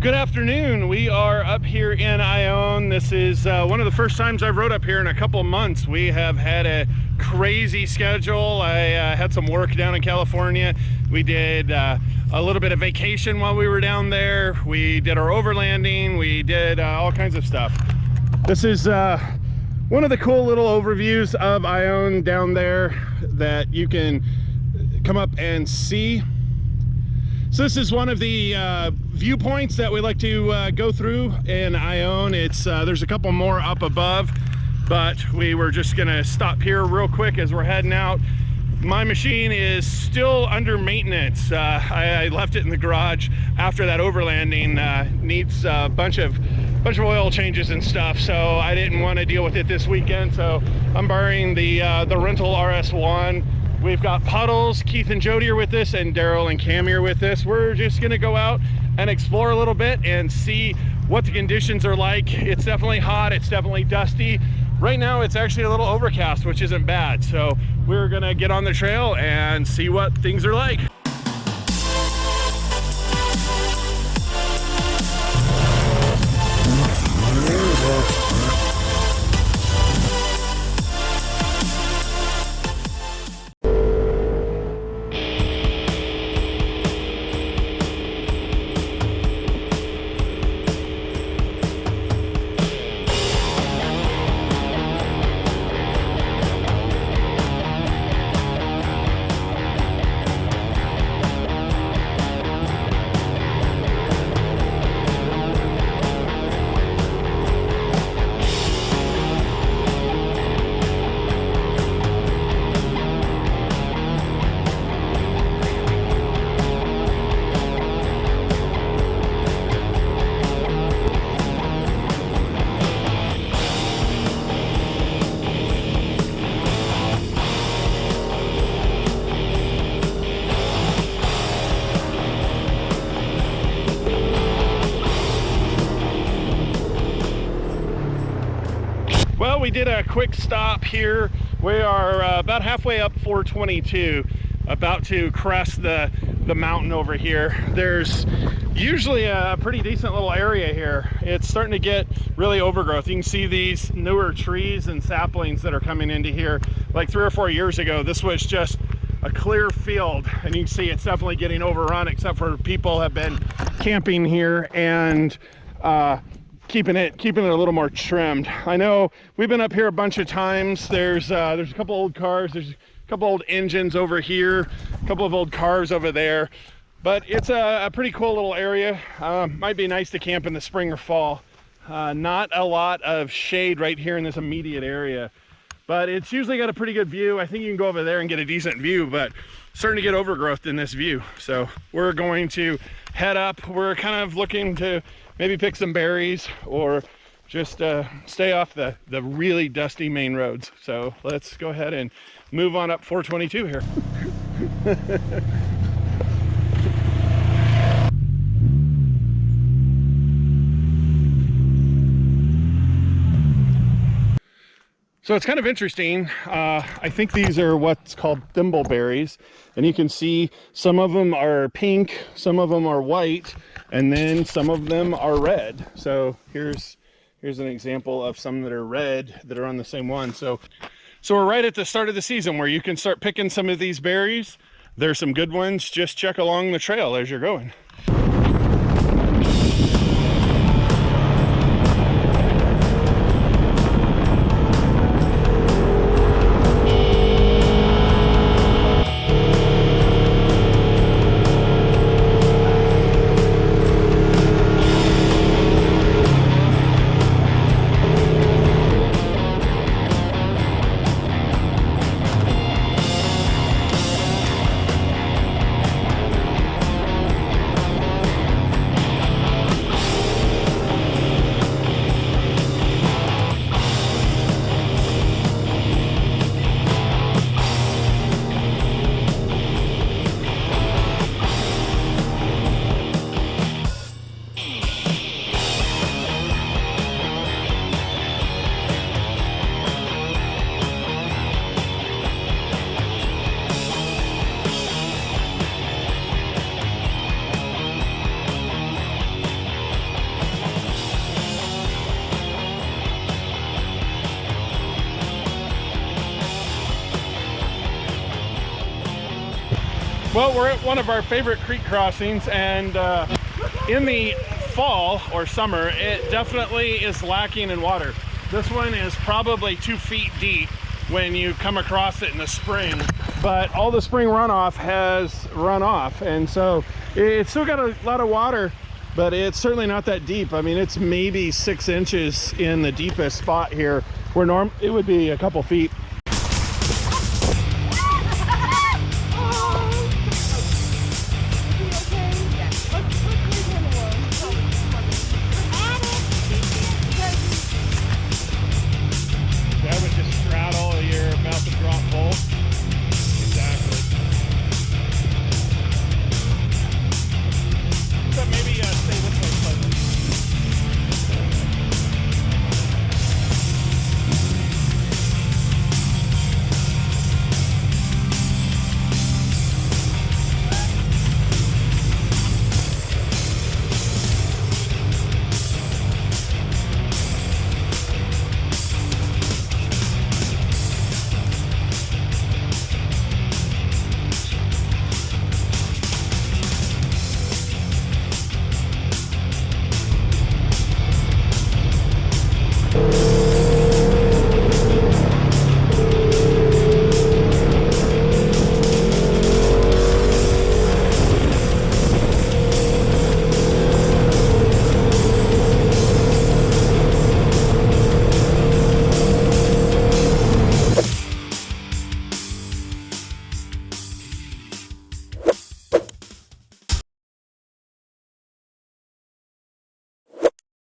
Good afternoon. We are up here in Ione. This is one of the first times I've rode up here in a couple months. We have had a crazy schedule. I had some work down in California. We did a little bit of vacation while we were down there. We did our overlanding. We did all kinds of stuff. This is one of the cool little overviews of Ione down there that you can come up and see. So this is one of the viewpoints that we like to go through in Ione. It's there's a couple more up above, but we were just gonna stop here real quick as we're heading out. My machine is still under maintenance. I left it in the garage after that overlanding. Needs a bunch of oil changes and stuff, so I didn't want to deal with it this weekend. So I'm borrowing the rental RS1. We've got Puddles, Keith and Jody are with us, and Daryl and Cami are with us. We're just gonna go out and explore a little bit and see what the conditions are like. It's definitely hot, it's definitely dusty. Right now it's actually a little overcast, which isn't bad. So we're gonna get on the trail and see what things are like. Well, we did a quick stop here. We are about halfway up 422, about to crest the mountain over here. There's usually a pretty decent little area here. It's starting to get really overgrowth. You can see these newer trees and saplings that are coming into here. Like 3 or 4 years ago, this was just a clear field, and you can see it's definitely getting overrun, except for people have been camping here and keeping it a little more trimmed. I know we've been up here a bunch of times. There's a couple old cars, there's a couple old engines over here, a couple of old cars over there, but it's a pretty cool little area. Might be nice to camp in the spring or fall. Not a lot of shade right here in this immediate area, but it's usually got a pretty good view. I think you can go over there and get a decent view, but starting to get overgrowth in this view. So we're going to head up. We're kind of looking to maybe pick some berries or just stay off the really dusty main roads. So let's go ahead and move on up 422 here. So it's kind of interesting. I think these are what's called thimbleberries, and you can see some of them are pink, some of them are white, and then some of them are red. So here's an example of some that are red that are on the same one. So we're right at the start of the season where you can start picking some of these berries. There's some good ones. Just check along the trail as you're going. Well, we're at one of our favorite creek crossings, and in the fall or summer, it definitely is lacking in water. This one is probably 2 feet deep when you come across it in the spring, but all the spring runoff has run off, and so it's still got a lot of water, but it's certainly not that deep. I mean, it's maybe 6 inches in the deepest spot here, where it would be a couple feet.